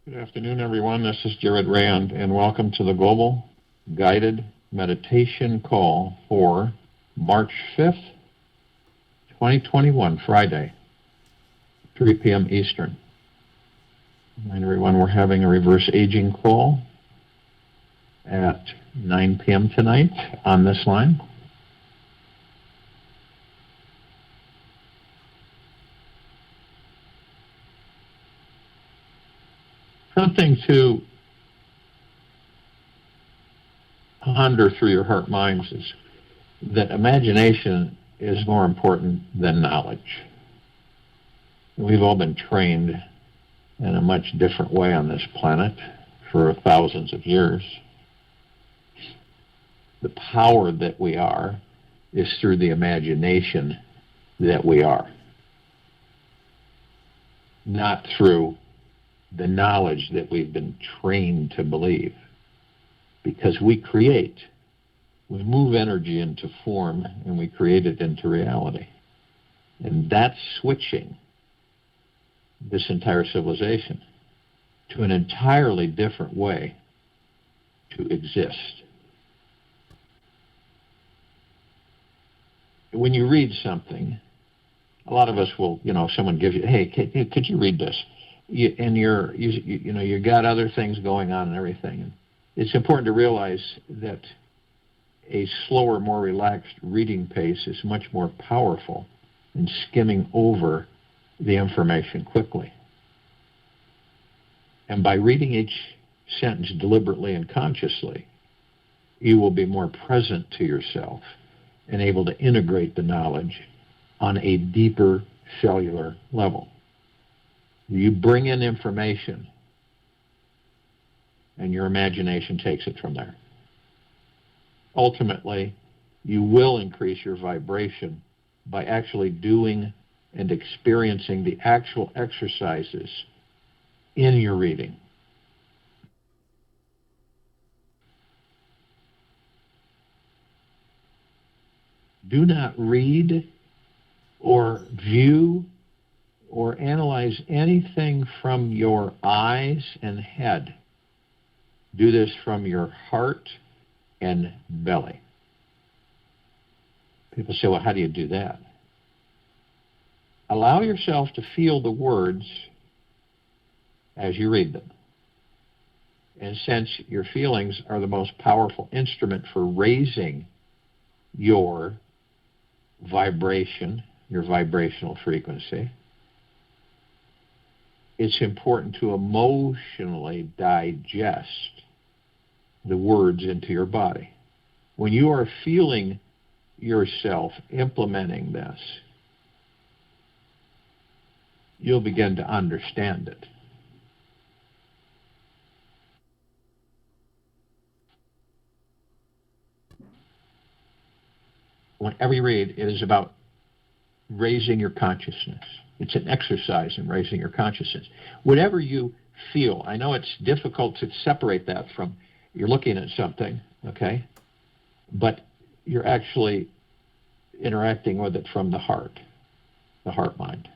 Good afternoon, everyone. This is Jared Rand, and welcome to the Global Guided Meditation Call for March 5th, 2021, Friday, 3 p.m. Eastern. Remind everyone we're having a reverse aging call at 9 p.m. tonight on this line. Something to ponder through your heart minds is that imagination is more important than knowledge. We've all been trained in a much different way on this planet for thousands of years. The power that we are is through the imagination that we are, not through the knowledge that we've been trained to believe. Because we create, we move energy into form, and we create it into reality. And that's switching this entire civilization to an entirely different way to exist. When you read something, a lot of us will, someone gives you, hey, could you read this? And you got other things going on and everything. And it's important to realize that a slower, more relaxed reading pace is much more powerful than skimming over the information quickly. And by reading each sentence deliberately and consciously, you will be more present to yourself and able to integrate the knowledge on a deeper cellular level. You bring in information, and your imagination takes it from there. Ultimately, you will increase your vibration by actually doing and experiencing the actual exercises in your reading. Do not read or view or analyze anything from your eyes and head. Do this from your heart and belly. People say, well, how do you do that? Allow yourself to feel the words as you read them. And since your feelings are the most powerful instrument for raising your vibration, your vibrational frequency, it's important to emotionally digest the words into your body. When you are feeling yourself implementing this, you'll begin to understand it. Whenever you read, it is about raising your consciousness. It's an exercise in raising your consciousness. Whatever you feel, I know it's difficult to separate that from, you're looking at something, okay? But you're actually interacting with it from the heart mind.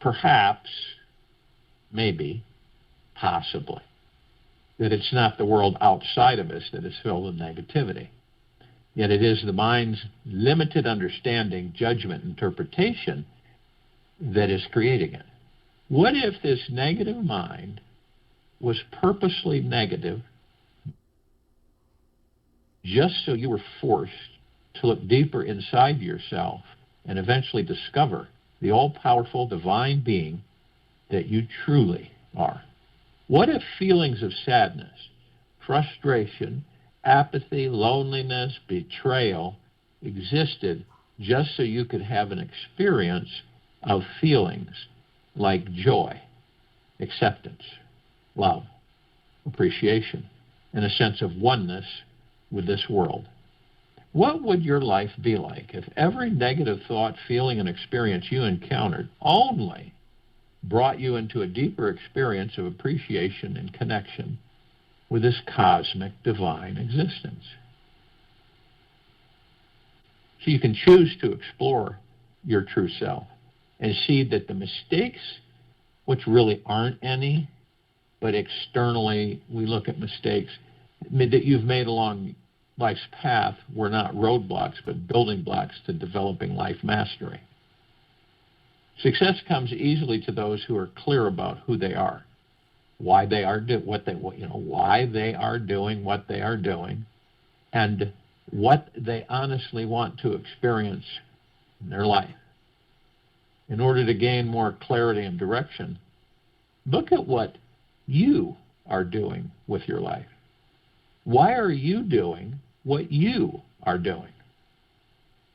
Perhaps, maybe, possibly, that it's not the world outside of us that is filled with negativity. Yet it is the mind's limited understanding, judgment, interpretation that is creating it. What if this negative mind was purposely negative just so you were forced to look deeper inside yourself and eventually discover the all-powerful divine being that you truly are? What if feelings of sadness, frustration, apathy, loneliness, betrayal existed just so you could have an experience of feelings like joy, acceptance, love, appreciation, and a sense of oneness with this world? What would your life be like if every negative thought, feeling, and experience you encountered only brought you into a deeper experience of appreciation and connection with this cosmic divine existence. So you can choose to explore your true self and see that the mistakes, which really aren't any, but externally we look at mistakes that you've made along life's path, were not roadblocks but building blocks to developing life mastery. Success comes easily to those who are clear about who they are, why they are why they are doing what they are doing, and what they honestly want to experience in their life. In order to gain more clarity and direction, look at what you are doing with your life. Why are you doing what you are doing?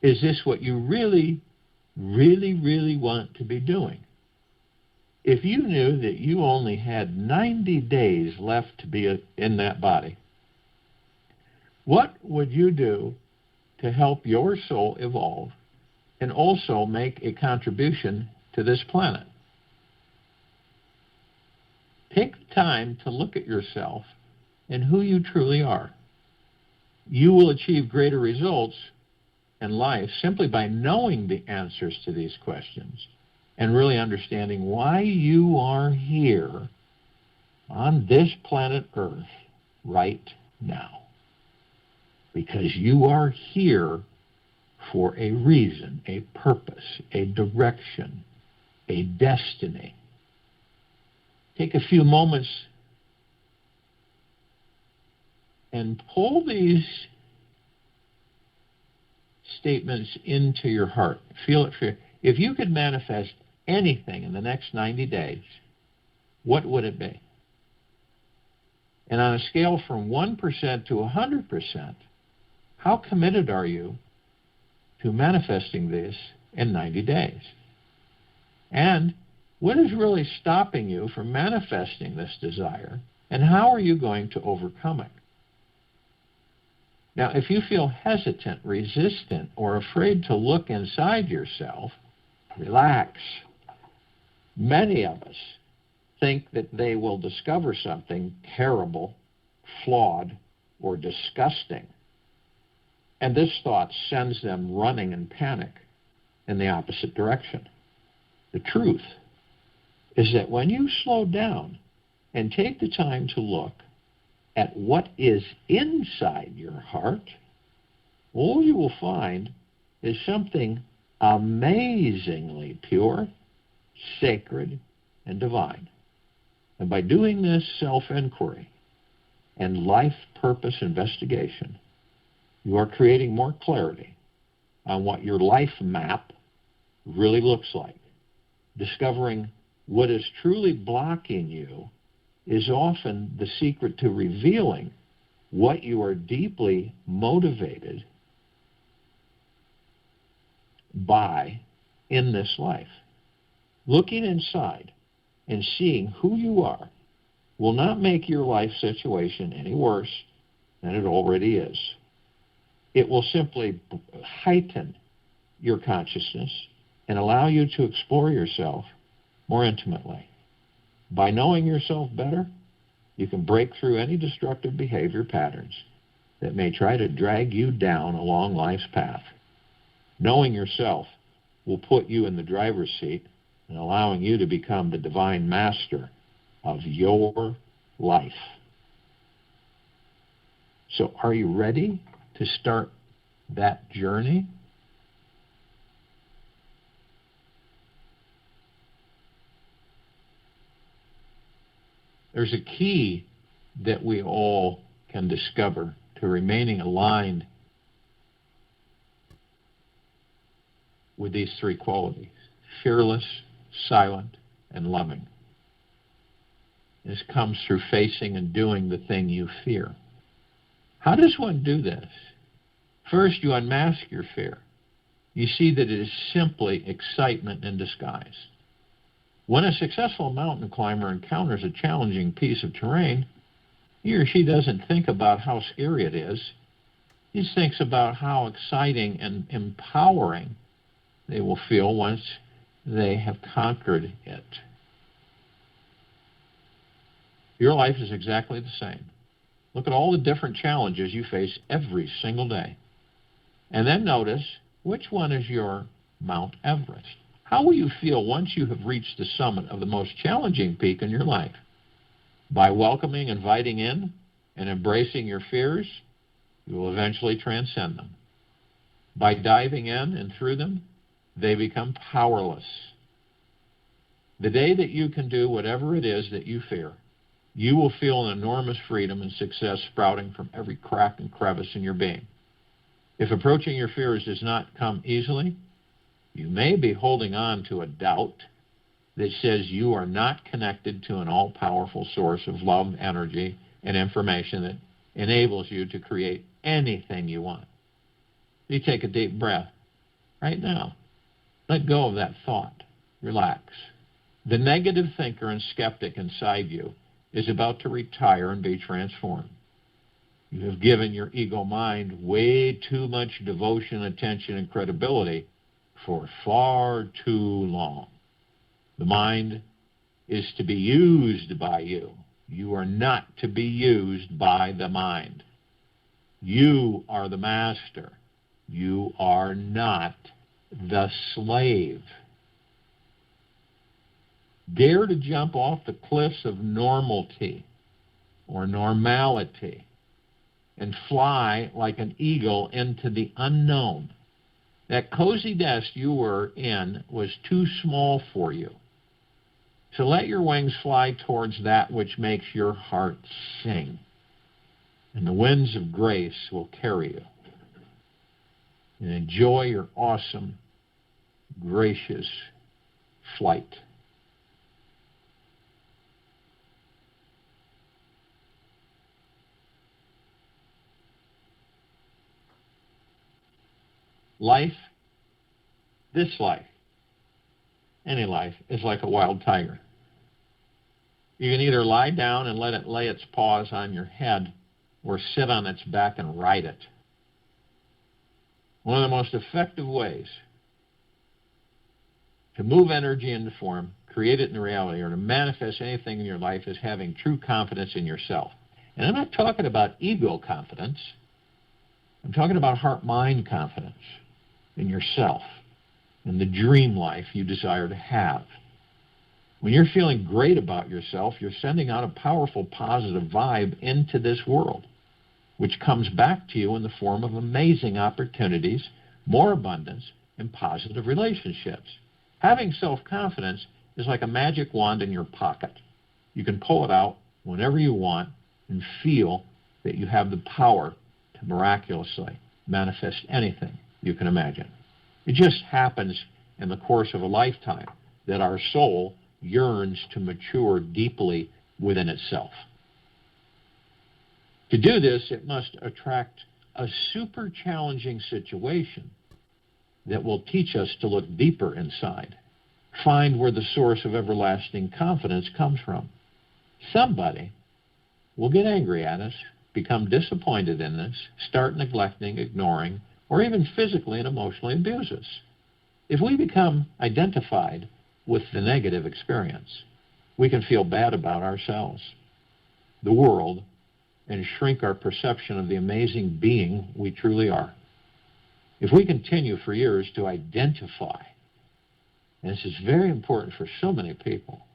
Is this what you really, really, really want to be doing? If you knew that you only had 90 days left to be in that body, what would you do to help your soul evolve and also make a contribution to this planet? Take the time to look at yourself and who you truly are. You will achieve greater results in life simply by knowing the answers to these questions and really understanding why you are here on this planet Earth right now. Because you are here for a reason, a purpose, a direction, a destiny. Take a few moments and pull these statements into your heart. Feel it. If you could manifest anything in the next 90 days, what would it be? And on a scale from 1% to 100%, how committed are you to manifesting this in 90 days? And what is really stopping you from manifesting this desire, and how are you going to overcome it? Now, if you feel hesitant, resistant, or afraid to look inside yourself, relax. Many of us think that they will discover something terrible, flawed, or disgusting. And this thought sends them running in panic in the opposite direction. The truth is that when you slow down and take the time to look at what is inside your heart, all you will find is something amazingly pure, sacred, and divine. And by doing this self-inquiry and life purpose investigation, you are creating more clarity on what your life map really looks like. Discovering what is truly blocking you is often the secret to revealing what you are deeply motivated by in this life. Looking inside and seeing who you are will not make your life situation any worse than it already is. It will simply heighten your consciousness and allow you to explore yourself more intimately. By knowing yourself better, you can break through any destructive behavior patterns that may try to drag you down along life's path. Knowing yourself will put you in the driver's seat and allowing you to become the divine master of your life. So are you ready to start that journey? There's a key that we all can discover to remaining aligned with these three qualities: fearless, silent, and loving. This comes through facing and doing the thing you fear. How does one do this? First, you unmask your fear. You see that it is simply excitement in disguise. When a successful mountain climber encounters a challenging piece of terrain, he or she doesn't think about how scary it is. He just thinks about how exciting and empowering they will feel once they have conquered it. Your life is exactly the same. Look at all the different challenges you face every single day. And then notice, which one is your Mount Everest? How will you feel once you have reached the summit of the most challenging peak in your life? By welcoming, inviting in, and embracing your fears, you will eventually transcend them. By diving in and through them, they become powerless. The day that you can do whatever it is that you fear, you will feel an enormous freedom and success sprouting from every crack and crevice in your being. If approaching your fears does not come easily, you may be holding on to a doubt that says you are not connected to an all-powerful source of love, energy, and information that enables you to create anything you want. You take a deep breath right now. Let go of that thought. Relax. The negative thinker and skeptic inside you is about to retire and be transformed. You have given your ego mind way too much devotion, attention, and credibility for far too long. The mind is to be used by you. You are not to be used by the mind. You are the master. You are not the slave. Dare to jump off the cliffs of normality or normality and fly like an eagle into the unknown. That cozy nest you were in was too small for you. So let your wings fly towards that which makes your heart sing, and the winds of grace will carry you. And enjoy your awesome, gracious flight. Life, this life, any life, is like a wild tiger. You can either lie down and let it lay its paws on your head or sit on its back and ride it. One of the most effective ways to move energy into form, create it in reality, or to manifest anything in your life is having true confidence in yourself. And I'm not talking about ego confidence. I'm talking about heart-mind confidence in yourself and the dream life you desire to have. When you're feeling great about yourself, you're sending out a powerful, positive vibe into this world, which comes back to you in the form of amazing opportunities, more abundance, and positive relationships. Having self-confidence is like a magic wand in your pocket. You can pull it out whenever you want and feel that you have the power to miraculously manifest anything you can imagine. It just happens in the course of a lifetime that our soul yearns to mature deeply within itself. To do this, it must attract a super challenging situation that will teach us to look deeper inside, find where the source of everlasting confidence comes from. Somebody will get angry at us, become disappointed in us, start neglecting, ignoring, or even physically and emotionally abuse us. If we become identified with the negative experience, we can feel bad about ourselves, the world, and shrink our perception of the amazing being we truly are. If we continue for years to identify, and this is very important for so many people,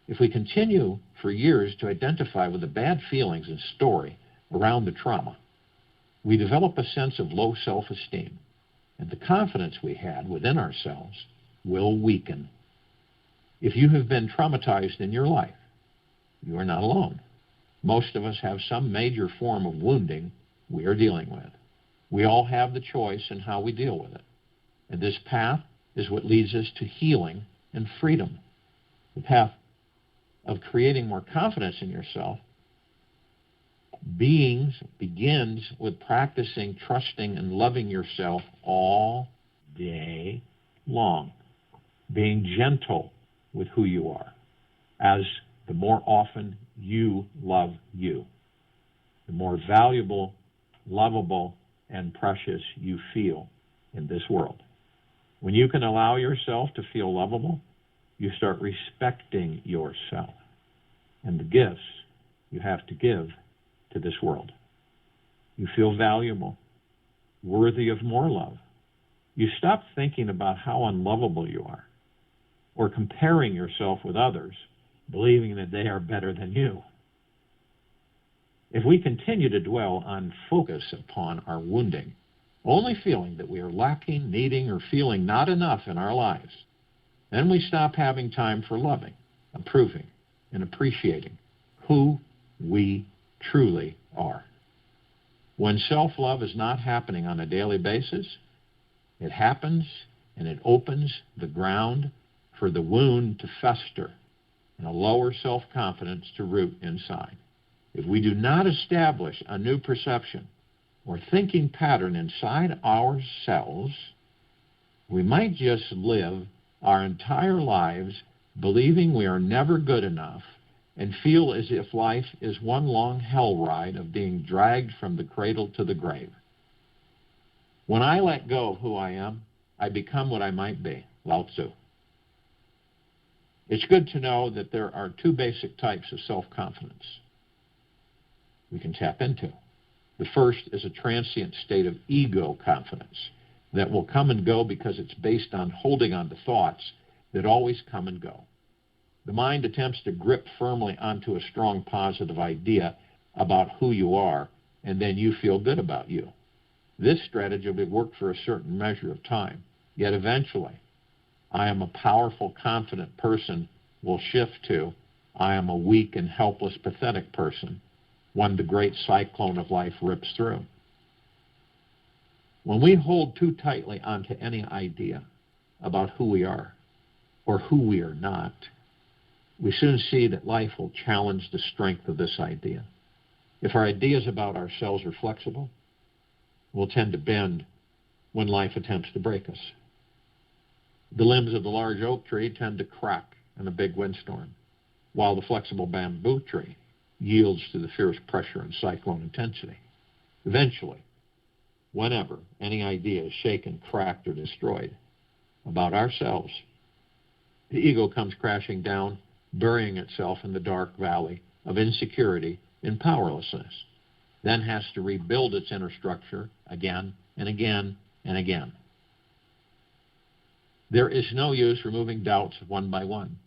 if we continue for years to identify with the bad feelings and story around the trauma, we develop a sense of low self-esteem, and the confidence we had within ourselves will weaken. If you have been traumatized in your life, you are not alone. Most of us have some major form of wounding we are dealing with. We all have the choice in how we deal with it. And this path is what leads us to healing and freedom. The path of creating more confidence in yourself begins with practicing, trusting, and loving yourself all day long. Being gentle with who you are, as the more often you love you, the more valuable, lovable, and precious you feel in this world. When you can allow yourself to feel lovable, you start respecting yourself. And the gifts you have to give to this world. You feel valuable, worthy of more love. You stop thinking about how unlovable you are, or comparing yourself with others, believing that they are better than you. If we continue to dwell on focus upon our wounding, only feeling that we are lacking, needing, or feeling not enough in our lives, then we stop having time for loving, approving, and appreciating who we truly are. When self-love is not happening on a daily basis, it happens and it opens the ground for the wound to fester and a lower self-confidence to root inside. If we do not establish a new perception or thinking pattern inside ourselves, we might just live our entire lives believing we are never good enough and feel as if life is one long hell ride of being dragged from the cradle to the grave. When I let go of who I am, I become what I might be, Lao Tzu. It's good to know that there are two basic types of self-confidence we can tap into. The first is a transient state of ego confidence that will come and go because it's based on holding on to thoughts that always come and go. The mind attempts to grip firmly onto a strong positive idea about who you are, and then you feel good about you. This strategy will work for a certain measure of time, yet eventually, I am a powerful, confident person will shift to, I am a weak and helpless, pathetic person when the great cyclone of life rips through. When we hold too tightly onto any idea about who we are or who we are not, we soon see that life will challenge the strength of this idea. If our ideas about ourselves are flexible, we'll tend to bend when life attempts to break us. The limbs of the large oak tree tend to crack in a big windstorm, while the flexible bamboo tree yields to the fierce pressure and cyclone intensity. Eventually, whenever any idea is shaken, cracked, or destroyed about ourselves, the ego comes crashing down, burying itself in the dark valley of insecurity and powerlessness, then has to rebuild its inner structure again and again and again. There is no use removing doubts one by one.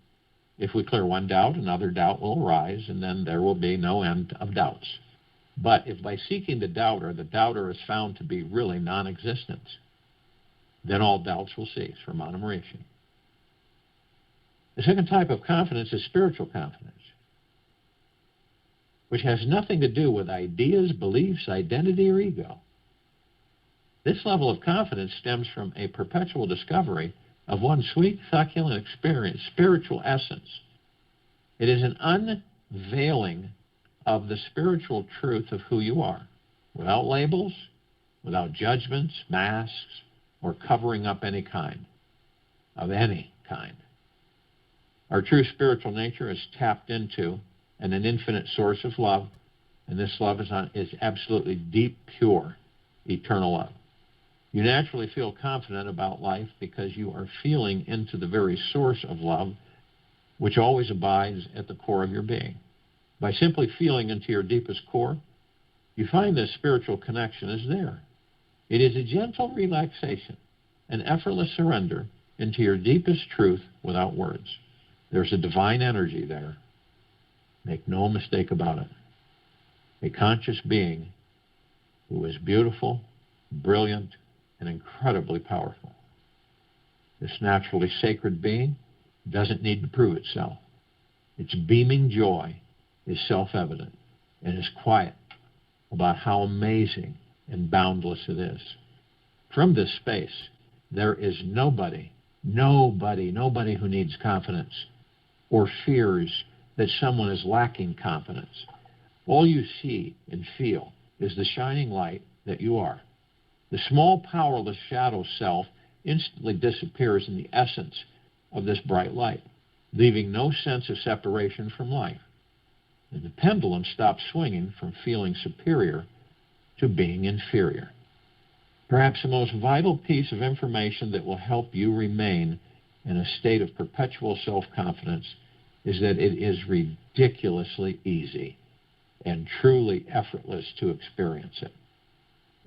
If we clear one doubt, another doubt will arise, and then there will be no end of doubts. But if by seeking the doubter is found to be really non-existent, then all doubts will cease from admiration. The second type of confidence is spiritual confidence, which has nothing to do with ideas, beliefs, identity, or ego. This level of confidence stems from a perpetual discovery of one sweet, succulent experience, spiritual essence. It is an unveiling of the spiritual truth of who you are, without labels, without judgments, masks, or covering up any kind, of any kind. Our true spiritual nature is tapped into an infinite source of love, and this love is absolutely deep, pure, eternal love. You naturally feel confident about life because you are feeling into the very source of love, which always abides at the core of your being. By simply feeling into your deepest core, you find this spiritual connection is there. It is a gentle relaxation, an effortless surrender into your deepest truth without words. There's a divine energy there. Make no mistake about it. A conscious being who is beautiful, brilliant, and incredibly powerful. This naturally sacred being doesn't need to prove itself. Its beaming joy is self-evident and is quiet about how amazing and boundless it is. From this space, there is nobody who needs confidence or fears that someone is lacking confidence. All you see and feel is the shining light that you are. The small, powerless shadow self instantly disappears in the essence of this bright light, leaving no sense of separation from life. And the pendulum stops swinging from feeling superior to being inferior. Perhaps the most vital piece of information that will help you remain in a state of perpetual self-confidence is that it is ridiculously easy. and truly effortless to experience it.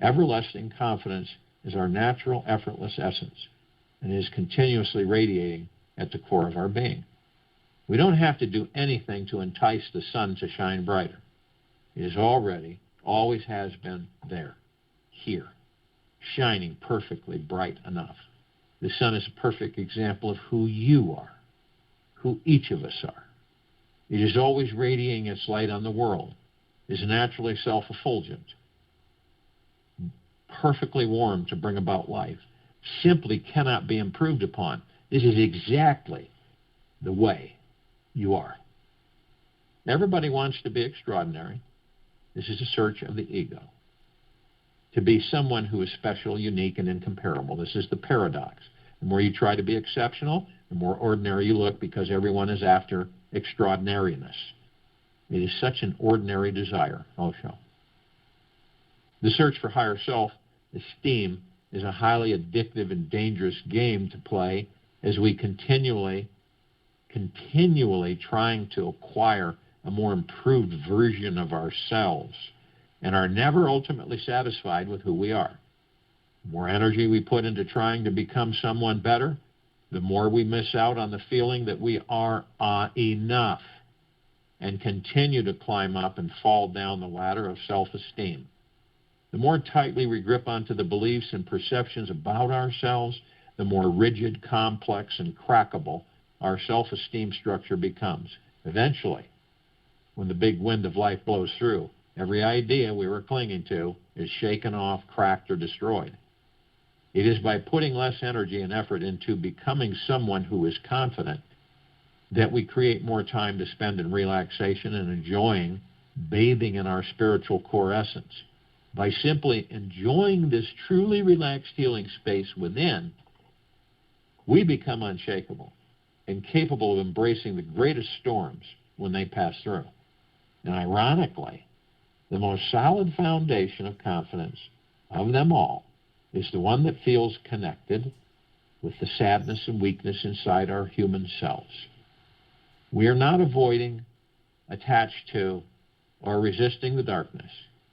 Everlasting confidence is our natural, effortless essence and is continuously radiating at the core of our being. We don't have to do anything to entice the sun to shine brighter. It is already, always has been there, here, shining perfectly bright enough. The sun is a perfect example of who you are, who each of us are. It is always radiating its light on the world, is naturally self-effulgent, perfectly warm to bring about life, simply cannot be improved upon. This is exactly the way you are. Everybody wants to be extraordinary. This is a search of the ego. To be someone who is special, unique, and incomparable. This is the paradox. The more you try to be exceptional, the more ordinary you look because everyone is after extraordinariness. It is such an ordinary desire, Osho. The search for higher self-esteem is a highly addictive and dangerous game to play as we continually trying to acquire a more improved version of ourselves and are never ultimately satisfied with who we are. The more energy we put into trying to become someone better, the more we miss out on the feeling that we are enough and continue to climb up and fall down the ladder of self-esteem. The more tightly we grip onto the beliefs and perceptions about ourselves, the more rigid, complex, and crackable our self-esteem structure becomes. Eventually, when the big wind of life blows through, every idea we were clinging to is shaken off, cracked, or destroyed. It is by putting less energy and effort into becoming someone who is confident that we create more time to spend in relaxation and enjoying, bathing in our spiritual core essence. By simply enjoying this truly relaxed healing space within, we become unshakable and capable of embracing the greatest storms when they pass through. And ironically, the most solid foundation of confidence of them all is the one that feels connected with the sadness and weakness inside our human selves. We are not avoiding, attached to, or resisting the darkness,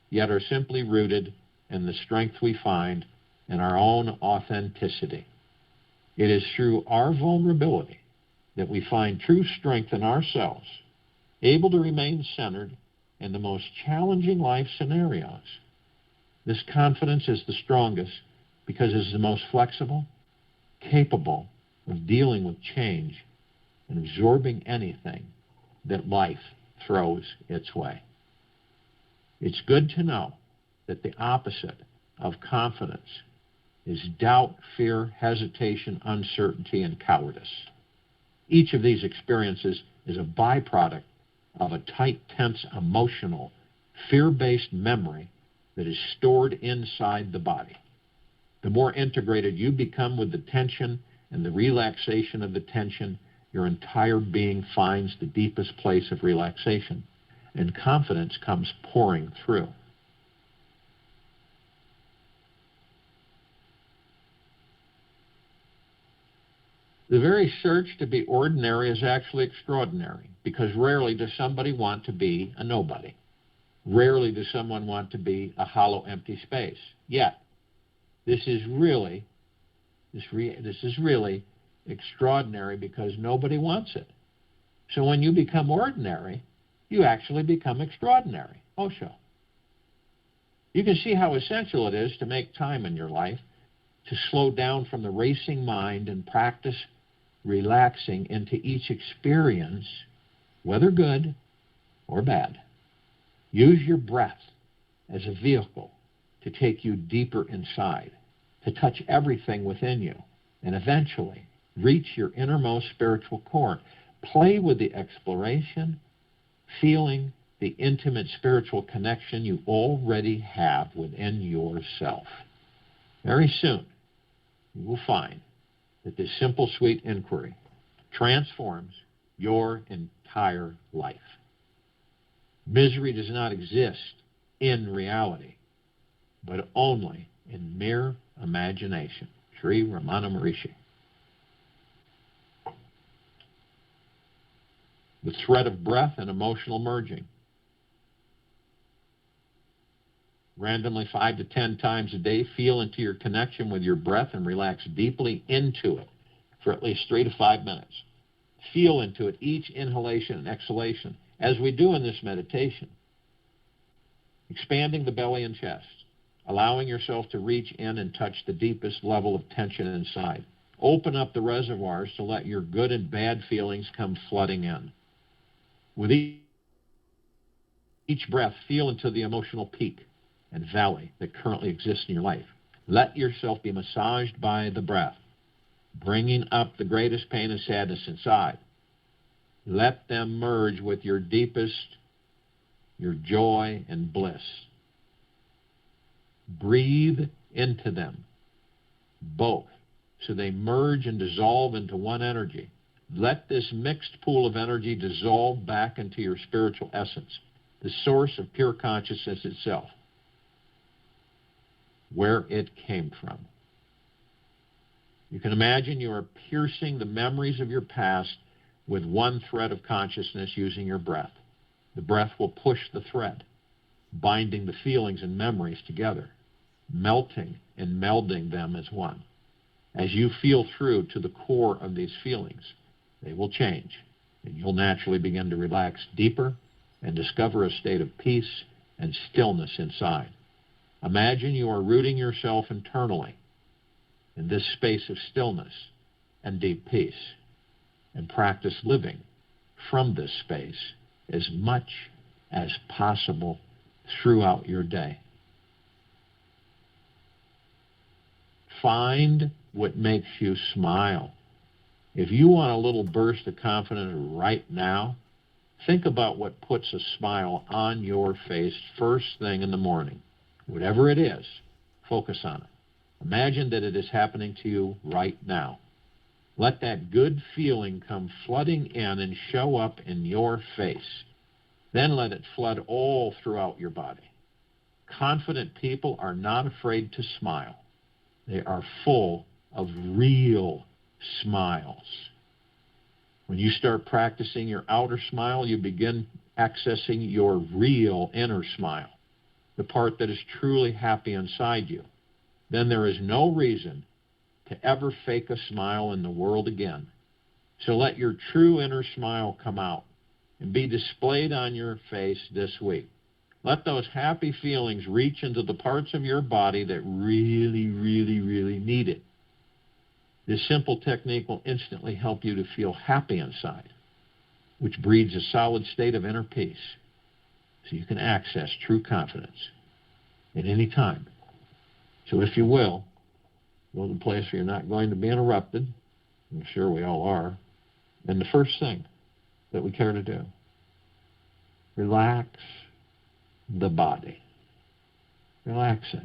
yet are simply rooted in the strength we find in our own authenticity. It is through our vulnerability that we find true strength in ourselves, able to remain centered in the most challenging life scenarios. This confidence is the strongest because it is the most flexible, capable of dealing with change and absorbing anything that life throws its way. It's good to know that the opposite of confidence is doubt, fear, hesitation, uncertainty, and cowardice. Each of these experiences is a byproduct of a tight, tense, emotional, fear-based memory that is stored inside the body. The more integrated you become with the tension and the relaxation of the tension, your entire being finds the deepest place of relaxation, and confidence comes pouring through. The very search to be ordinary is actually extraordinary, because rarely does somebody want to be a nobody. Rarely does someone want to be a hollow, empty space. Yet, this is really extraordinary because nobody wants it. So when you become ordinary, you actually become extraordinary. Osho. You can see how essential it is to make time in your life to slow down from the racing mind and practice relaxing into each experience, whether good or bad. Use your breath as a vehicle to take you deeper inside, to touch everything within you, and eventually reach your innermost spiritual core. Play with the exploration, feeling the intimate spiritual connection you already have within yourself. Very soon, you will find that this simple, sweet inquiry transforms your entire life. Misery does not exist in reality, but only in mere imagination. Sri Ramana Maharishi. The thread of breath and emotional merging. Randomly 5 to 10 times a day, feel into your connection with your breath and relax deeply into it for at least 3 to 5 minutes. Feel into it each inhalation and exhalation, as we do in this meditation. Expanding the belly and chest, allowing yourself to reach in and touch the deepest level of tension inside. Open up the reservoirs to let your good and bad feelings come flooding in. With each breath, feel into the emotional peak and valley that currently exists in your life. Let yourself be massaged by the breath, bringing up the greatest pain and sadness inside. Let them merge with your deepest, your joy and bliss. Breathe into them, both, so they merge and dissolve into one energy. Let this mixed pool of energy dissolve back into your spiritual essence, the source of pure consciousness itself, where it came from. You can imagine you are piercing the memories of your past with one thread of consciousness using your breath. The breath will push the thread, binding the feelings and memories together, melting and melding them as one. As you feel through to the core of these feelings, they will change, and you'll naturally begin to relax deeper and discover a state of peace and stillness inside. Imagine you are rooting yourself internally in this space of stillness and deep peace, and practice living from this space as much as possible throughout your day. Find what makes you smile. If you want a little burst of confidence right now, think about what puts a smile on your face first thing in the morning. Whatever it is, focus on it. Imagine that it is happening to you right now. Let that good feeling come flooding in and show up in your face. Then let it flood all throughout your body. Confident people are not afraid to smile. They are full of real smiles. When you start practicing your outer smile, you begin accessing your real inner smile, the part that is truly happy inside you. Then there is no reason to ever fake a smile in the world again. So let your true inner smile come out and be displayed on your face this week. Let those happy feelings reach into the parts of your body that really, really, really need it. This simple technique will instantly help you to feel happy inside, which breeds a solid state of inner peace, so you can access true confidence at any time. So if you will, go to a place where you're not going to be interrupted. I'm sure we all are. And the first thing that we care to do, relax the body. Relax it.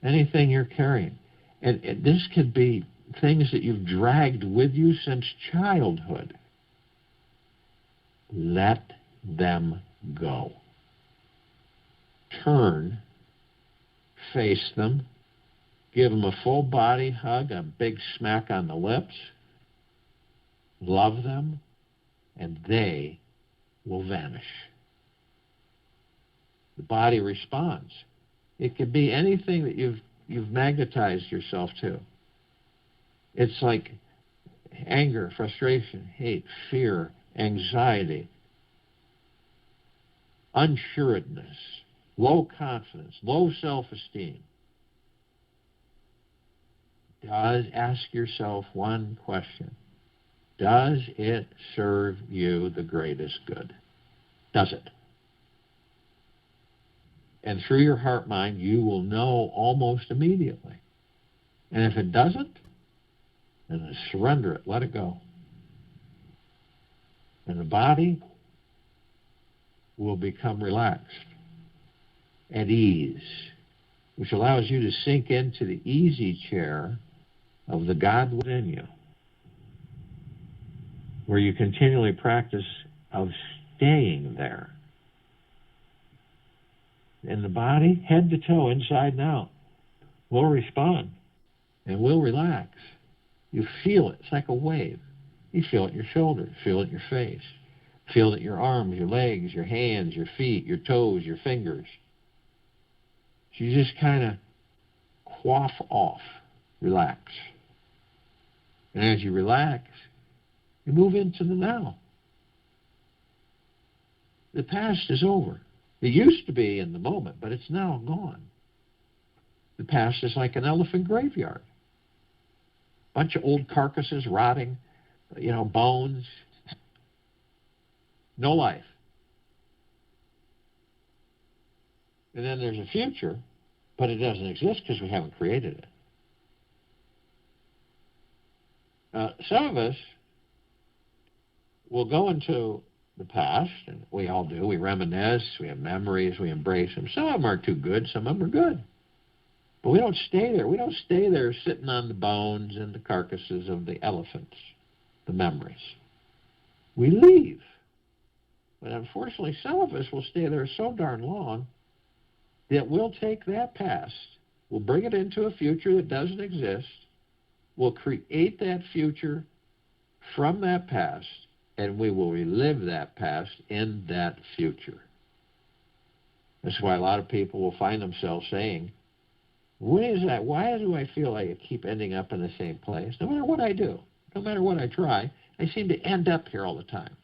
Anything you're carrying. And this could be things that you've dragged with you since childhood. Let them go. Turn, face them, give them a full body hug, a big smack on the lips, love them, and they will vanish. The body responds. It could be anything that you've magnetized yourself to. It's like anger, frustration, hate, fear, anxiety, unsureness, low confidence, low self-esteem. Ask yourself one question. Does it serve you the greatest good? Does it? And through your heart mind, you will know almost immediately. And if it doesn't, then surrender it, let it go. And the body will become relaxed, at ease, which allows you to sink into the easy chair of the God within you, where you continually practice of staying there. And the body, head to toe, inside and out, will respond and will relax. You feel it. It's like a wave. You feel it in your shoulders, feel it in your face, feel it in your arms, your legs, your hands, your feet, your toes, your fingers. So you just kind of quaff off, relax. And as you relax, you move into the now. The past is over. It used to be in the moment, but it's now gone. The past is like an elephant graveyard. Bunch of old carcasses rotting, bones. No life. And then there's a future, but it doesn't exist because we haven't created it. Some of us will go into the past, and we all do. We reminisce, we have memories, we embrace them. Some of them aren't too good, some of them are good. But we don't stay there. We don't stay there sitting on the bones and the carcasses of the elephants, the memories. We leave. But unfortunately, some of us will stay there so darn long that we'll take that past, we'll bring it into a future that doesn't exist, we'll create that future from that past, and we will relive that past in that future. That's why a lot of people will find themselves saying, what is that? Why do I feel like I keep ending up in the same place? No matter what I do, no matter what I try, I seem to end up here all the time.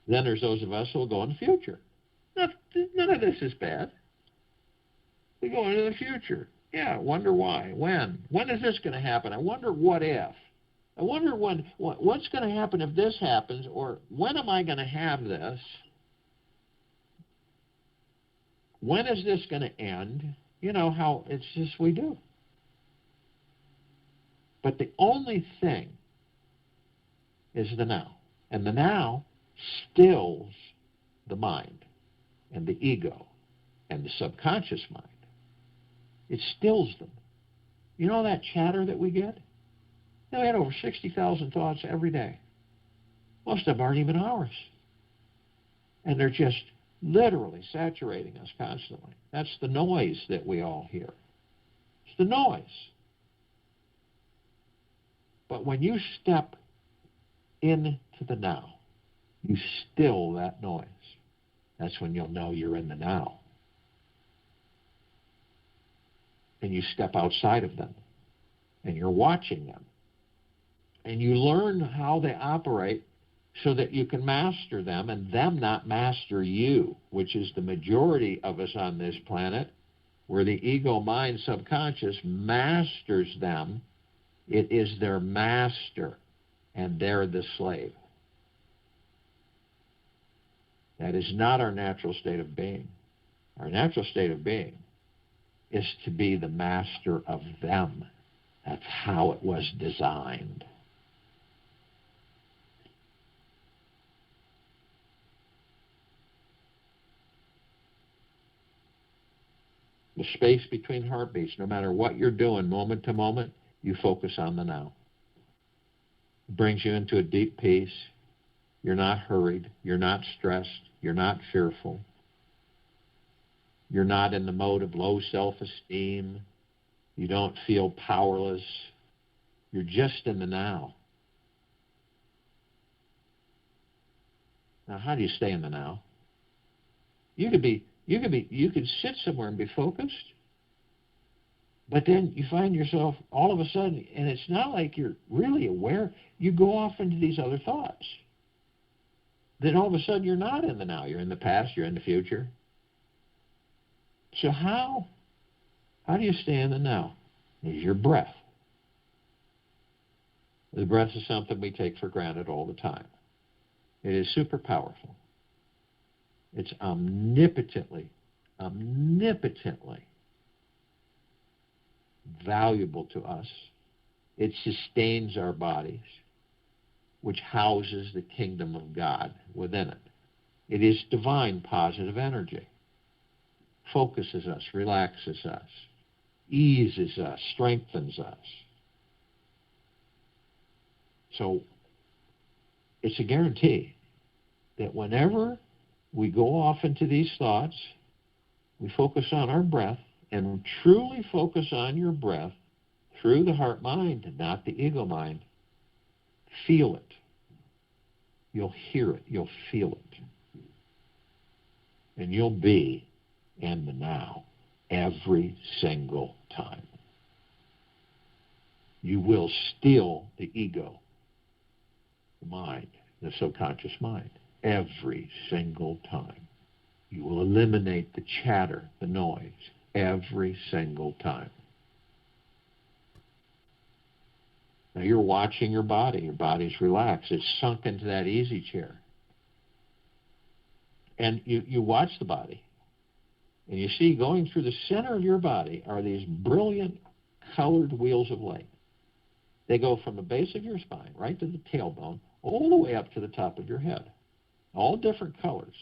Then there's those of us who will go in the future. None of this is bad. We go into the future. Yeah, wonder why. When? When is this going to happen? I wonder what if. I wonder what's going to happen if this happens, or when am I going to have this? When is this going to end? You know how it's just we do. But the only thing is the now. And the now stills the mind and the ego and the subconscious mind. It stills them. You know that chatter that we get? We had over 60,000 thoughts every day. Most of them aren't even ours. And they're just literally saturating us constantly. That's the noise that we all hear. It's the noise. But when you step into the now, you still that noise. That's when you'll know you're in the now. And you step outside of them, and you're watching them. And you learn how they operate so that you can master them and them not master you, which is the majority of us on this planet, where the ego mind subconscious masters them. It is their master, and they're the slave. That is not our natural state of being. Our natural state of being is to be the master of them. That's how it was designed. The space between heartbeats, no matter what you're doing, moment to moment, you focus on the now. It brings you into a deep peace. You're not hurried. You're not stressed. You're not fearful. You're not in the mode of low self-esteem. You don't feel powerless. You're just in the now. Now, how do you stay in the now? You could sit somewhere and be focused, but then you find yourself all of a sudden, and it's not like you're really aware, you go off into these other thoughts. Then all of a sudden you're not in the now. You're in the past, you're in the future. So how do you stay in the now? Is your breath. The breath is something we take for granted all the time. It is super powerful. It's omnipotently valuable to us. It sustains our bodies, which houses the kingdom of God within it. It is divine positive energy. Focuses us, relaxes us, eases us, strengthens us. So it's a guarantee that whenever we go off into these thoughts, we focus on our breath and truly focus on your breath through the heart mind, not the ego mind. Feel it. You'll hear it. You'll feel it. And you'll be and the now, every single time. You will still the ego, the mind, the subconscious mind, every single time. You will eliminate the chatter, the noise, every single time. Now you're watching your body. Your body's relaxed. It's sunk into that easy chair. And you watch the body. And you see going through the center of your body are these brilliant colored wheels of light. They go from the base of your spine right to the tailbone, all the way up to the top of your head. All different colors.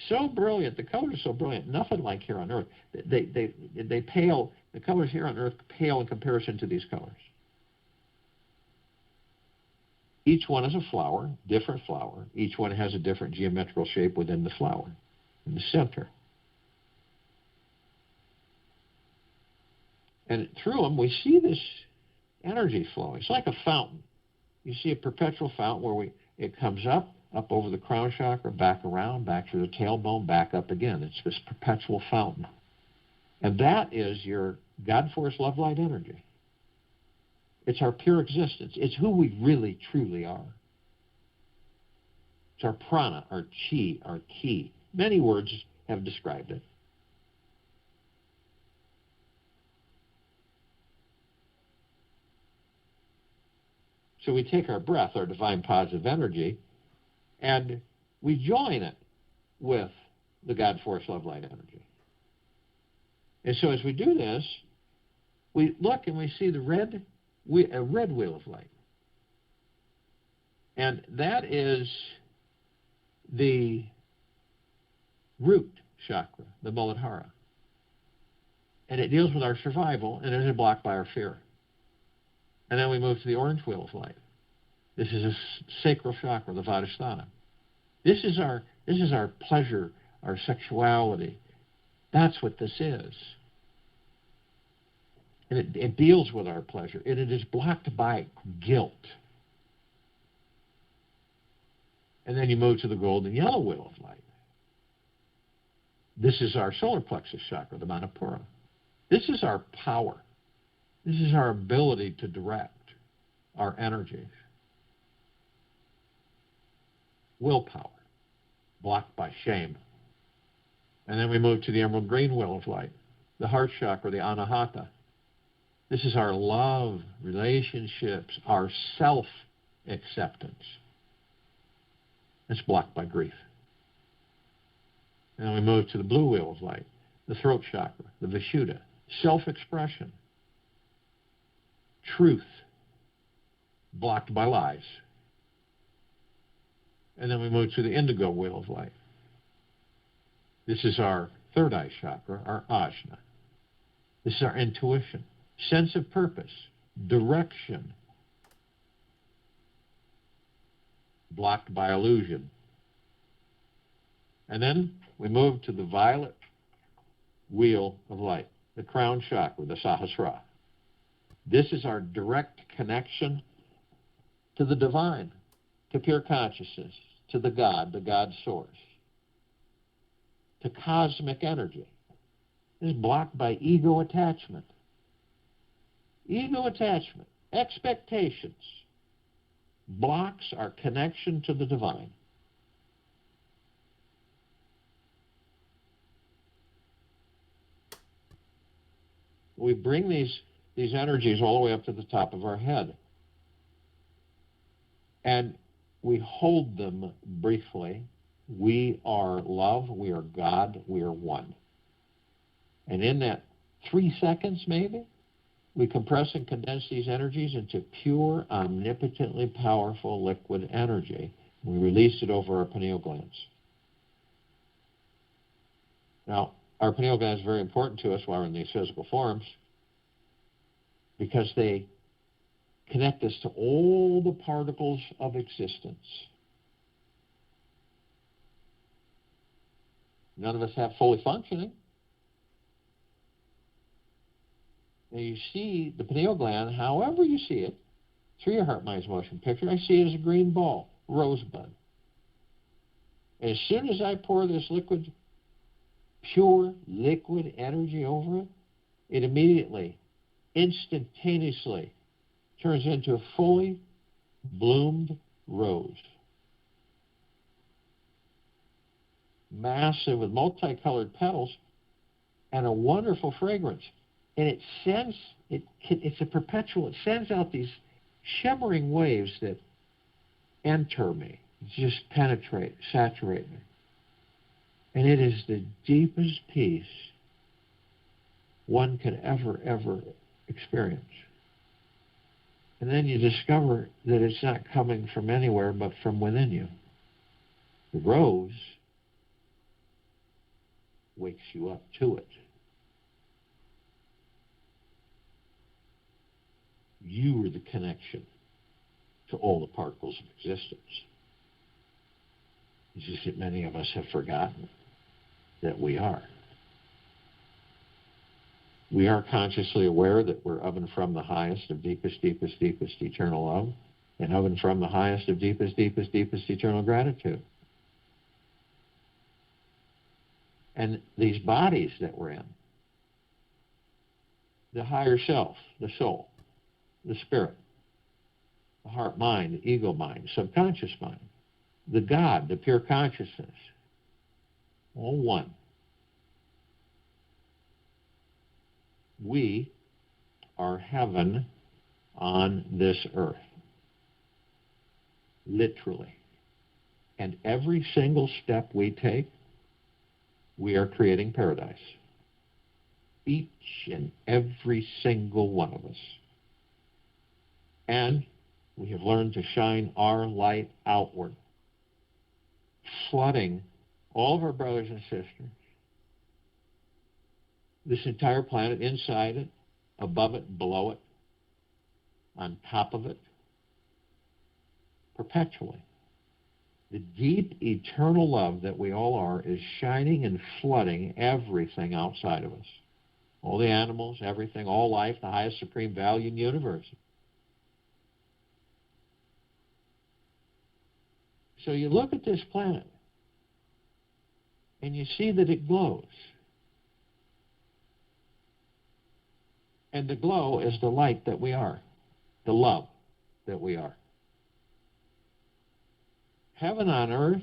So brilliant. The colors are so brilliant. Nothing like here on Earth. They pale. The colors here on Earth pale in comparison to these colors. Each one is a flower, different flower. Each one has a different geometrical shape within the flower, in the center. And through them, we see this energy flowing. It's like a fountain. You see a perpetual fountain where it comes up over the crown chakra, back around, back through the tailbone, back up again. It's this perpetual fountain. And that is your God Force Love Light energy. It's our pure existence. It's who we really, truly are. It's our prana, our chi, our ki. Many words have described it. So we take our breath, our divine positive energy, and we join it with the God Force Love Light energy. And so as we do this, we look and we see a red wheel of light. And that is the root chakra, the Moladhara. And it deals with our survival and is blocked by our fear. And then we move to the orange wheel of light. This is a sacral chakra, the Vadhisthana. This is our pleasure, our sexuality. That's what this is. And it deals with our pleasure. And it is blocked by guilt. And then you move to the golden yellow wheel of light. This is our solar plexus chakra, the Manipura. This is our power. This is our ability to direct our energies. Willpower, blocked by shame. And then we move to the emerald green wheel of light, the heart chakra, the Anahata. This is our love, relationships, our self-acceptance. It's blocked by grief. And then we move to the blue wheel of light, the throat chakra, the Vishuddha, self-expression, truth, blocked by lies. And then we move to the indigo wheel of light. This is our third eye chakra, our ajna. This is our intuition, sense of purpose, direction, blocked by illusion. And then we move to the violet wheel of light, the crown chakra, the Sahasrara. This is our direct connection to the divine, to pure consciousness, to the God source, to cosmic energy. It is blocked by ego attachment. Ego attachment, expectations, blocks our connection to the divine. We bring these energies all the way up to the top of our head. And we hold them briefly. We are love, we are God, we are one. And in that 3 seconds maybe, we compress and condense these energies into pure, omnipotently powerful liquid energy. We release it over our pineal glands. Now, our pineal gland is very important to us while we're in these physical forms because they connect us to all the particles of existence. None of us have fully functioning. And you see the pineal gland, however you see it, through your heart, mind's motion picture, I see it as a green ball, rosebud. And as soon as I pour this liquid, pure liquid energy over it, it immediately, instantaneously turns into a fully bloomed rose. Massive with multicolored petals and a wonderful fragrance. And it sends, it's a perpetual, it sends out these shimmering waves that enter me, just penetrate, saturate me. And it is the deepest peace one could ever experience. And then you discover that it's not coming from anywhere but from within you. The rose wakes you up to it. You are the connection to all the particles of existence. It's just that many of us have forgotten that we are. We are consciously aware that we're of and from the highest of deepest eternal love, and of and from the highest of deepest eternal gratitude. And these bodies that we're in, the higher self, the soul, the spirit, the heart mind, the ego mind, subconscious mind, the God, the pure consciousness, all one. We are heaven on this earth, literally. And every single step we take, we are creating paradise. Each and every single one of us. And we have learned to shine our light outward, flooding all of our brothers and sisters, this entire planet, inside it, above it, below it, on top of it, perpetually. The deep, eternal love that we all are is shining and flooding everything outside of us. All the animals, everything, all life, the highest supreme value in the universe. So you look at this planet, and you see that it glows. And the glow is the light that we are, the love that we are. Heaven on earth,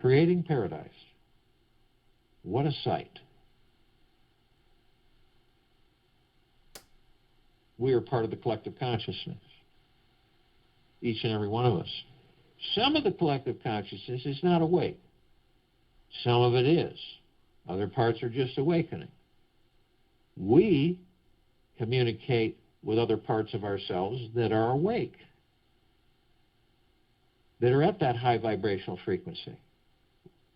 creating paradise. What a sight. We are part of the collective consciousness, each and every one of us. Some of the collective consciousness is not awake. Some of it is. Other parts are just awakening. We communicate with other parts of ourselves that are awake, that are at that high vibrational frequency.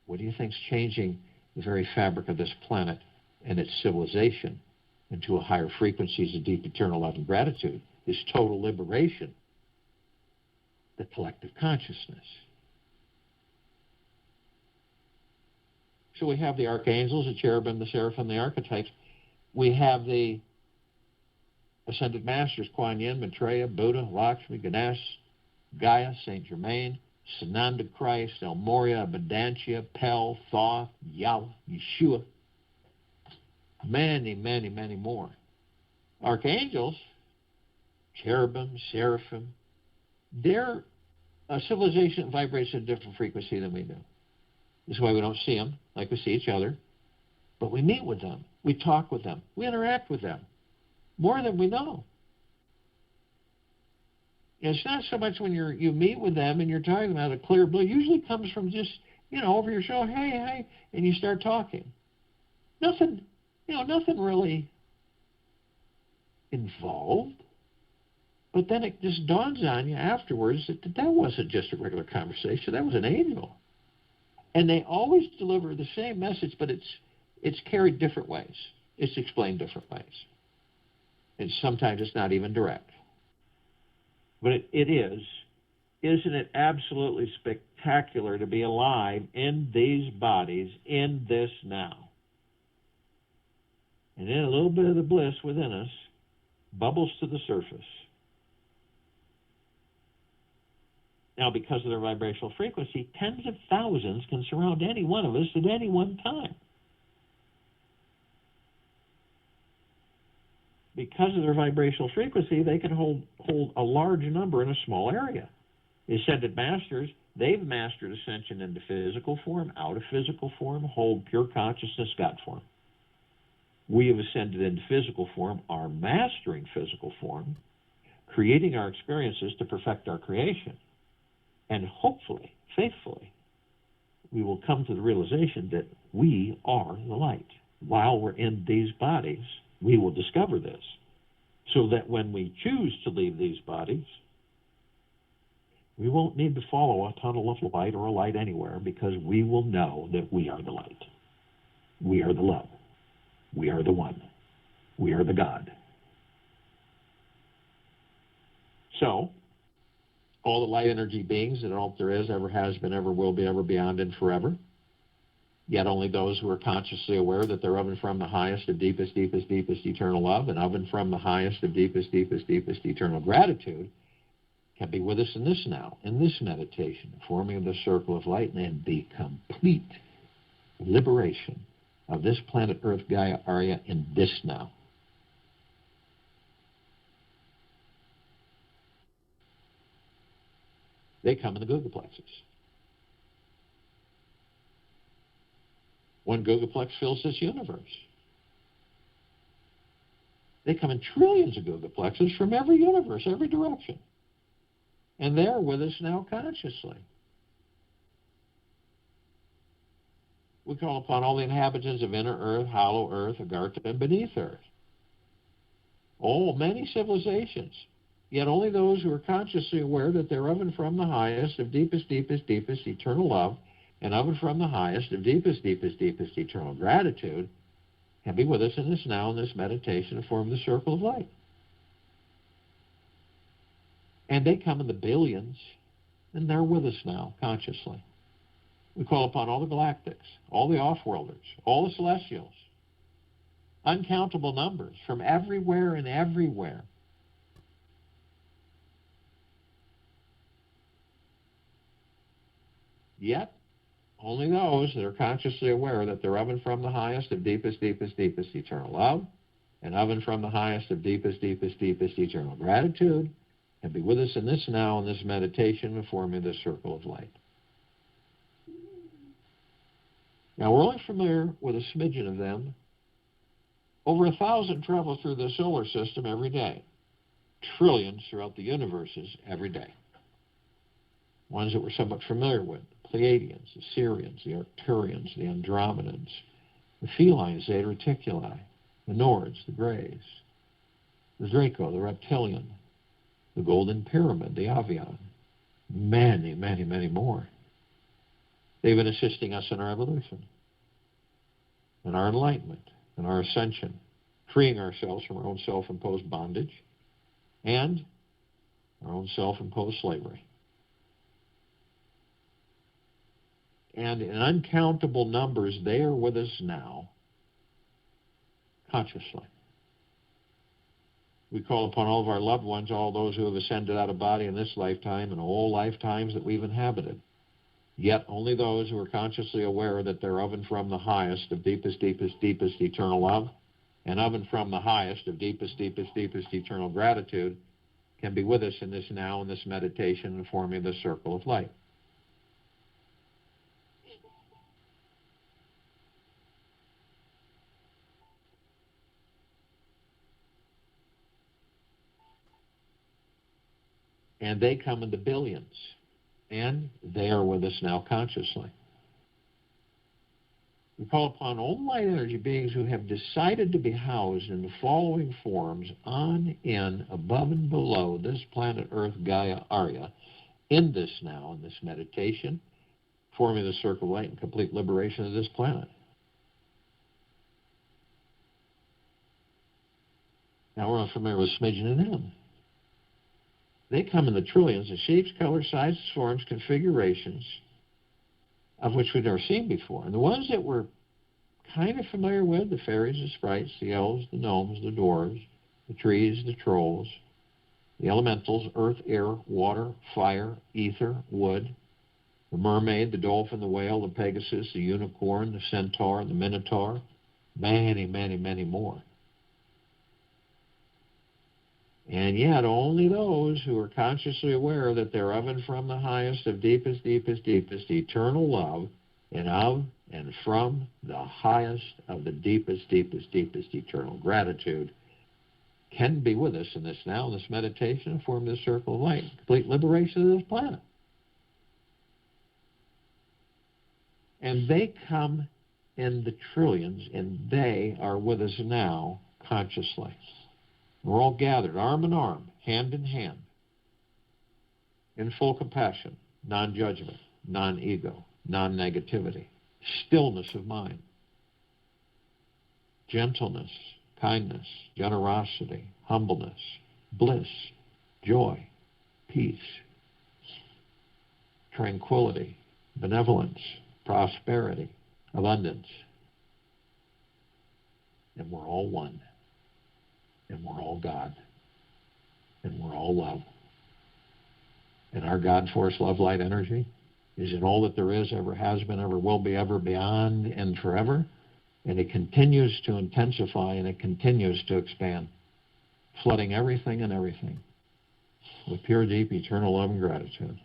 What do you think is changing the very fabric of this planet and its civilization into a higher frequencies of deep eternal love and gratitude? This total liberation, the collective consciousness. So we have the archangels, the cherubim, the seraphim, the archetypes. We have the ascended masters, Kuan Yin, Maitreya, Buddha, Lakshmi, Ganesh, Gaia, Saint Germain, Sananda Christ, El Morya, Abundantia, Pel, Thoth, Yahweh, Yeshua. Many, many, many more. Archangels, cherubim, seraphim, they're a civilization that vibrates at a different frequency than we do. This is why we don't see them like we see each other. But we meet with them. We talk with them. We interact with them more than we know. It's not so much when you meet with them and you're talking about a clear blue. It usually comes from just, over your shoulder, hey, and you start talking. Nothing really involved. But then it just dawns on you afterwards that that wasn't just a regular conversation. That was an angel. And they always deliver the same message, but it's carried different ways. It's explained different ways. And sometimes it's not even direct. But it is. Isn't it absolutely spectacular to be alive in these bodies, in this now? And then a little bit of the bliss within us bubbles to the surface. Now, because of their vibrational frequency, tens of thousands can surround any one of us at any one time. because of their vibrational frequency, they can hold a large number in a small area. The ascended masters, they've mastered ascension into physical form, out of physical form, hold pure consciousness, God form. We have ascended into physical form, are mastering physical form, creating our experiences to perfect our creation. And hopefully, faithfully, we will come to the realization that we are the light. While we're in these bodies, we will discover this, so that when we choose to leave these bodies, we won't need to follow a tunnel of light or a light anywhere, because we will know that we are the light. We are the love. We are the one. We are the God. So, all the light energy beings that all there is, ever has been, ever will be, ever beyond, and forever, yet only those who are consciously aware that they're of and from the highest of deepest, deepest, deepest eternal love, and of and from the highest of deepest, deepest, deepest eternal gratitude, can be with us in this now, in this meditation, forming the circle of light, and the complete liberation of this planet Earth, Gaia, Arya, in this now. They come in the Plexus. One Plexus fills this universe. They come in trillions of Plexus from every universe, every direction. And they're with us now consciously. We call upon all the inhabitants of inner earth, hollow earth, Agartha, and beneath earth. Oh, many civilizations, yet only those who are consciously aware that they're of and from the highest of deepest, deepest, deepest eternal love, and of and from the highest of deepest, deepest, deepest eternal gratitude, can be with us in this now, in this meditation, and form the circle of light. And they come in the billions, and they're with us now, consciously. We call upon all the galactics, all the off-worlders, all the celestials, uncountable numbers from everywhere and everywhere. Yet, only those that are consciously aware that they're of and from the highest of deepest, deepest, deepest eternal love, and of and from the highest of deepest, deepest, deepest eternal gratitude, can be with us in this now, in this meditation, and forming this circle of light. Now, we're only familiar with a smidgen of them. Over 1,000 travel through the solar system every day. Trillions throughout the universes every day. Ones that we're somewhat familiar with: the Pleiadians, the Sirians, the Arcturians, the Andromedans, the Feline Zeta Reticuli, the Nords, the Greys, the Draco, the Reptilian, the Golden Pyramid, the Avian, many, many, many more. They've been assisting us in our evolution, in our enlightenment, in our ascension, freeing ourselves from our own self-imposed bondage and our own self-imposed slavery. And in uncountable numbers, they are with us now, consciously. We call upon all of our loved ones, all those who have ascended out of body in this lifetime and all lifetimes that we've inhabited. Yet only those who are consciously aware that they're of and from the highest of deepest, deepest, deepest eternal love, and of and from the highest of deepest, deepest, deepest eternal gratitude, can be with us in this now, in this meditation, and forming this circle of light. And they come in the billions, and they are with us now consciously. We call upon all the light energy beings who have decided to be housed in the following forms on, in, above, and below this planet Earth, Gaia, Arya, in this now, in this meditation, forming the circle of light and complete liberation of this planet. Now we're unfamiliar with smidgen and them. They come in the trillions of shapes, colors, sizes, forms, configurations, of which we've never seen before. And the ones that we're kind of familiar with, the fairies, the sprites, the elves, the gnomes, the dwarves, the trees, the trolls, the elementals, earth, air, water, fire, ether, wood, the mermaid, the dolphin, the whale, the pegasus, the unicorn, the centaur, the minotaur, many, many, many more. And yet only those who are consciously aware that they're of and from the highest of deepest, deepest, deepest eternal love, and of and from the highest of the deepest, deepest, deepest eternal gratitude, can be with us in this now, in this meditation, and form this circle of light, complete liberation of this planet. And they come in the trillions, and they are with us now consciously. We're all gathered, arm in arm, hand in hand, in full compassion, non-judgment, non-ego, non-negativity, stillness of mind, gentleness, kindness, generosity, humbleness, bliss, joy, peace, tranquility, benevolence, prosperity, abundance. And we're all one. And we're all God. And we're all love. And our God force, love, light, energy is in all that there is, ever has been, ever will be, ever beyond, and forever. And it continues to intensify and it continues to expand, flooding everything and everything with pure, deep, eternal love and gratitude.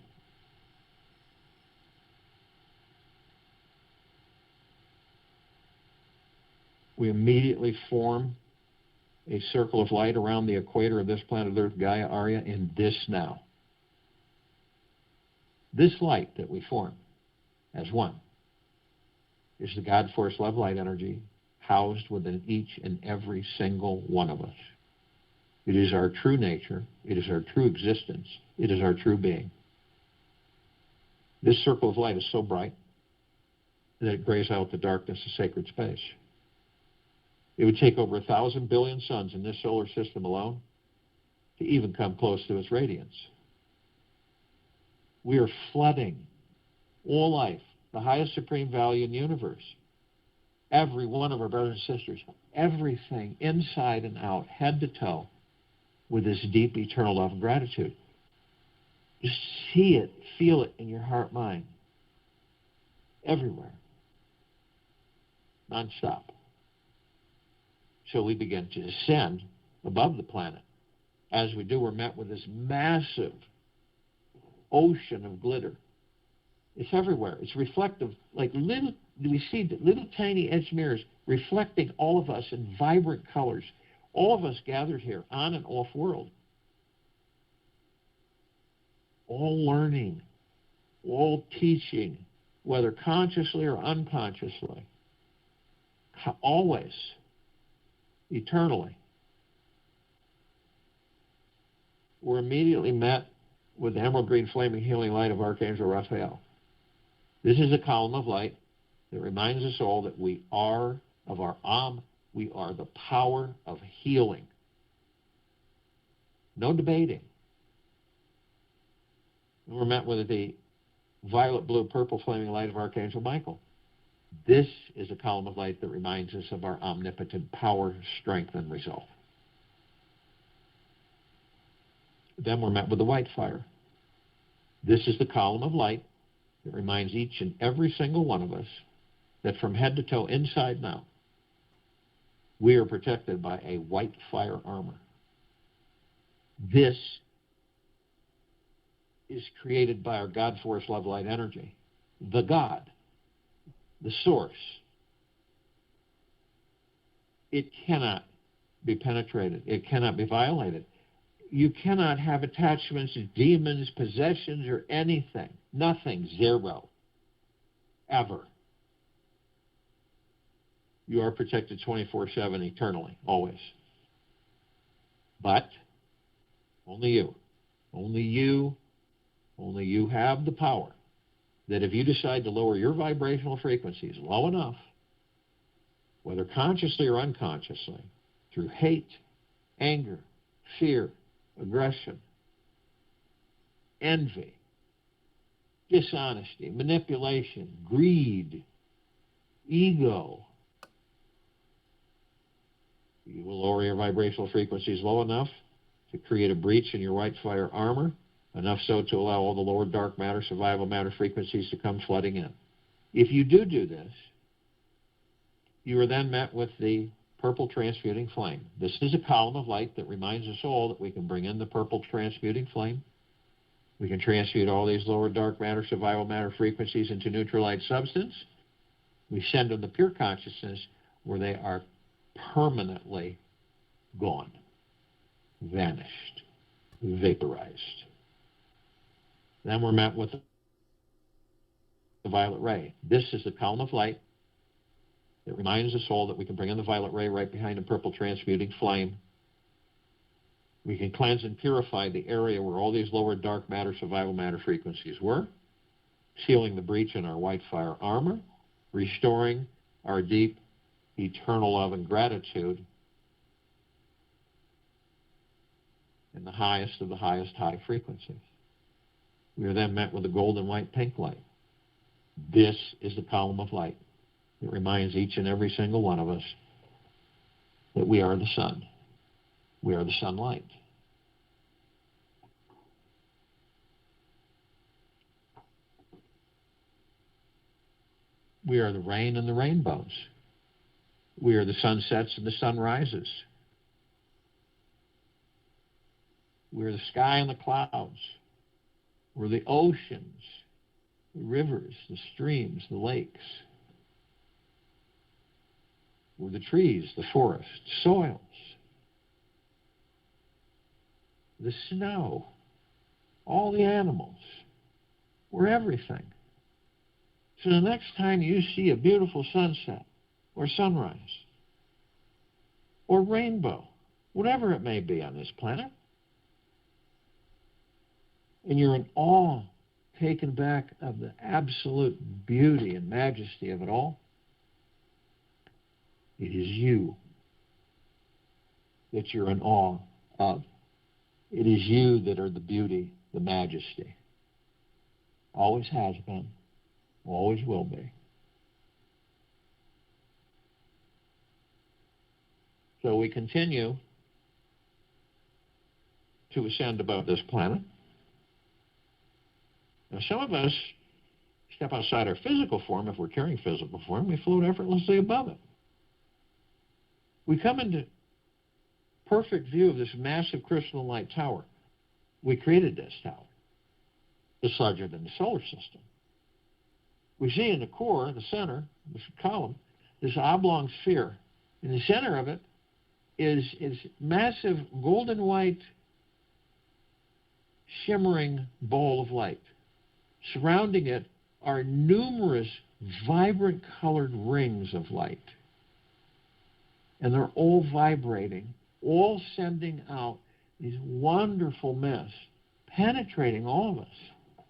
We immediately form a circle of light around the equator of this planet Earth, Gaia, Arya, in this now. This light that we form as one is the God force, love, light, energy housed within each and every single one of us. It is our true nature. It is our true existence. It is our true being. This circle of light is so bright that it grays out the darkness of sacred space. It would take over 1,000 billion suns in this solar system alone to even come close to its radiance. We are flooding all life, the highest supreme value in the universe. Every one of our brothers and sisters, everything inside and out, head to toe, with this deep eternal love and gratitude. Just see it, feel it in your heart, mind. Everywhere. Nonstop. So we begin to descend above the planet. As we do, we're met with this massive ocean of glitter. It's everywhere. It's reflective, like little, we see little tiny edge mirrors reflecting all of us in vibrant colors. All of us gathered here, on and off world. All learning, all teaching, whether consciously or unconsciously. Always. Eternally. We're immediately met with the emerald green flaming healing light of Archangel Raphael. This is a column of light that reminds us all that we are of our we are the power of healing. No debating. And we're met with the violet, blue, purple flaming light of Archangel Michael. This is a column of light that reminds us of our omnipotent power, strength, and resolve. Then we're met with the white fire. This is the column of light that reminds each and every single one of us that from head to toe, inside and out, we are protected by a white fire armor. This is created by our God force, love, light, energy, the God, the source. It cannot be penetrated. It cannot be violated. You cannot have attachments to demons, possessions, or anything. Nothing. Zero. Ever. You are protected 24/7 eternally, always. But only you, only you have the power that if you decide to lower your vibrational frequencies low enough, whether consciously or unconsciously, through hate, anger, fear, aggression, envy, dishonesty, manipulation, greed, ego, you will lower your vibrational frequencies low enough to create a breach in your white fire armor, enough so to allow all the lower dark matter, survival matter frequencies to come flooding in. If you do this, you are then met with the purple transmuting flame. This is a column of light that reminds us all that we can bring in the purple transmuting flame. We can transmute all these lower dark matter, survival matter frequencies into neutral light substance. We send them to pure consciousness where they are permanently gone, vanished, vaporized. Then we're met with the violet ray. This is the column of light that reminds us all that we can bring in the violet ray right behind the purple transmuting flame. We can cleanse and purify the area where all these lower dark matter, survival matter frequencies were, sealing the breach in our white fire armor, restoring our deep, eternal love and gratitude in the highest of the highest high frequencies. We are then met with the golden white pink light. This is the column of light that reminds each and every single one of us that we are the sun. We are the sunlight. We are the rain and the rainbows. We are the sunsets and the sunrises. We are the sky and the clouds. We're the oceans, the rivers, the streams, the lakes. We're the trees, the forests, soils, the snow, all the animals. We're everything. So the next time you see a beautiful sunset or sunrise or rainbow, whatever it may be on this planet, and you're in awe, taken back of the absolute beauty and majesty of it all, it is you that you're in awe of. It is you that are the beauty, the majesty. Always has been, always will be. So we continue to ascend above this planet. Now, some of us step outside our physical form. If we're carrying physical form, we float effortlessly above it. We come into perfect view of this massive crystalline light tower. We created this tower. It's larger than the solar system. We see in the core, the center, this column, this oblong sphere. In the center of it is massive golden white shimmering ball of light. Surrounding it are numerous vibrant colored rings of light. And they're all vibrating, all sending out these wonderful mists, penetrating all of us.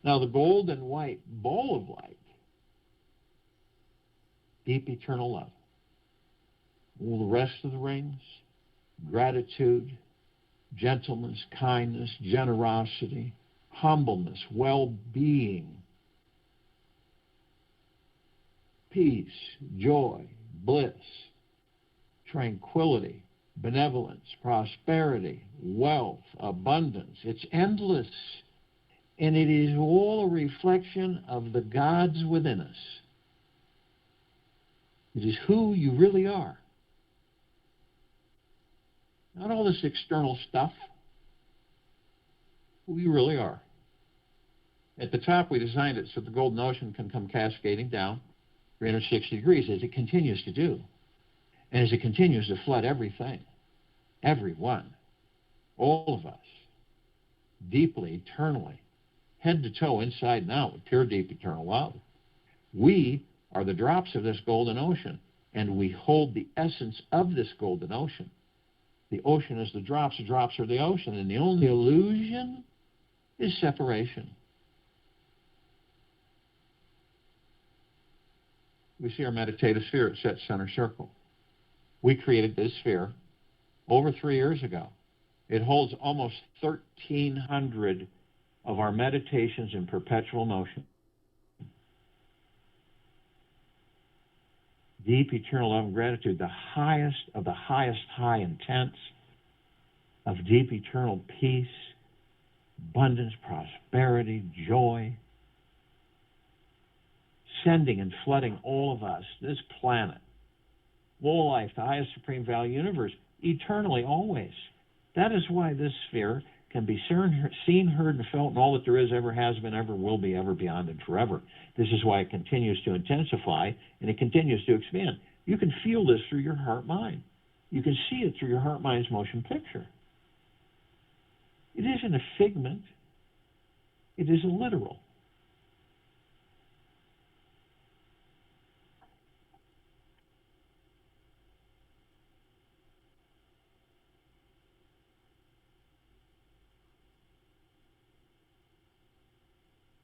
Now, the gold and white ball of light, deep eternal love. All the rest of the rings, gratitude, gentleness, kindness, generosity, humbleness, well-being, peace, joy, bliss, tranquility, benevolence, prosperity, wealth, abundance. It's endless. And it is all a reflection of the gods within us. It is who you really are. Not all this external stuff. Who you really are. At the top, we designed it so the golden ocean can come cascading down 360 degrees, as it continues to do. And as it continues to flood everything, everyone, all of us, deeply, eternally, head to toe, inside and out, with pure, deep, eternal love. We are the drops of this golden ocean, and we hold the essence of this golden ocean. The ocean is the drops are the ocean, and the only illusion is separation. We see our meditative sphere at set center circle. We created this sphere over 3 years ago. It holds almost 1,300 of our meditations in perpetual motion. Deep eternal love and gratitude, the highest of the highest high intents of deep eternal peace, abundance, prosperity, joy, sending and flooding all of us, this planet, full life, the highest supreme value universe, eternally, always. That is why this sphere can be seen, heard, and felt in all that there is, ever has been, ever will be, ever beyond, and forever. This is why it continues to intensify and it continues to expand. You can feel this through your heart-mind. You can see it through your heart-mind's motion picture. It isn't a figment. It is a literal.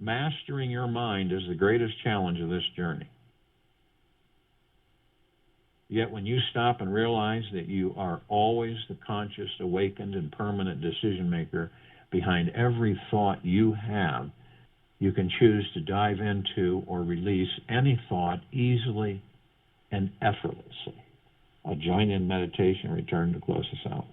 Mastering your mind is the greatest challenge of this journey. Yet when you stop and realize that you are always the conscious, awakened, and permanent decision maker behind every thought you have, you can choose to dive into or release any thought easily and effortlessly. I'll join in meditation and return to close us out.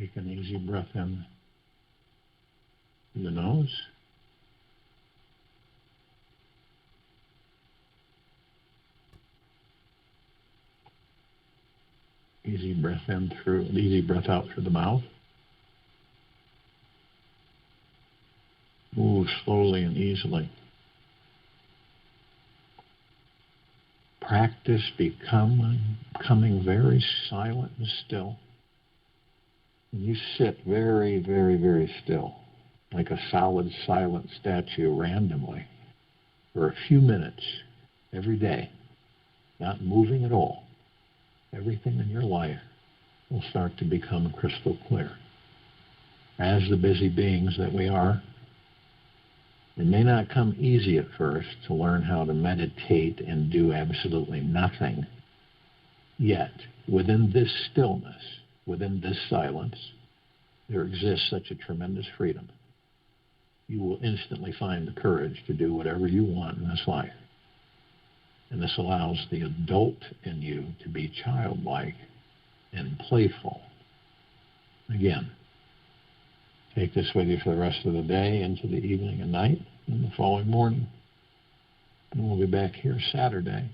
Take an easy breath in through the nose. Easy breath out through the mouth. Move slowly and easily. Practice becoming very silent and still. And you sit very, very, very still, like a solid, silent statue randomly for a few minutes every day, not moving at all. Everything in your life will start to become crystal clear. As the busy beings that we are, it may not come easy at first to learn how to meditate and do absolutely nothing. Yet, within this stillness, within this silence, there exists such a tremendous freedom. You will instantly find the courage to do whatever you want in this life. And this allows the adult in you to be childlike and playful. Again, take this with you for the rest of the day, into the evening and night, and the following morning. And we'll be back here Saturday,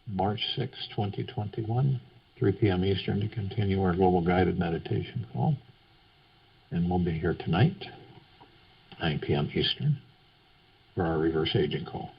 March 6, 2021, 3 p.m. Eastern, to continue our global guided meditation call. And we'll be here tonight, 9 p.m. Eastern, for our reverse aging call.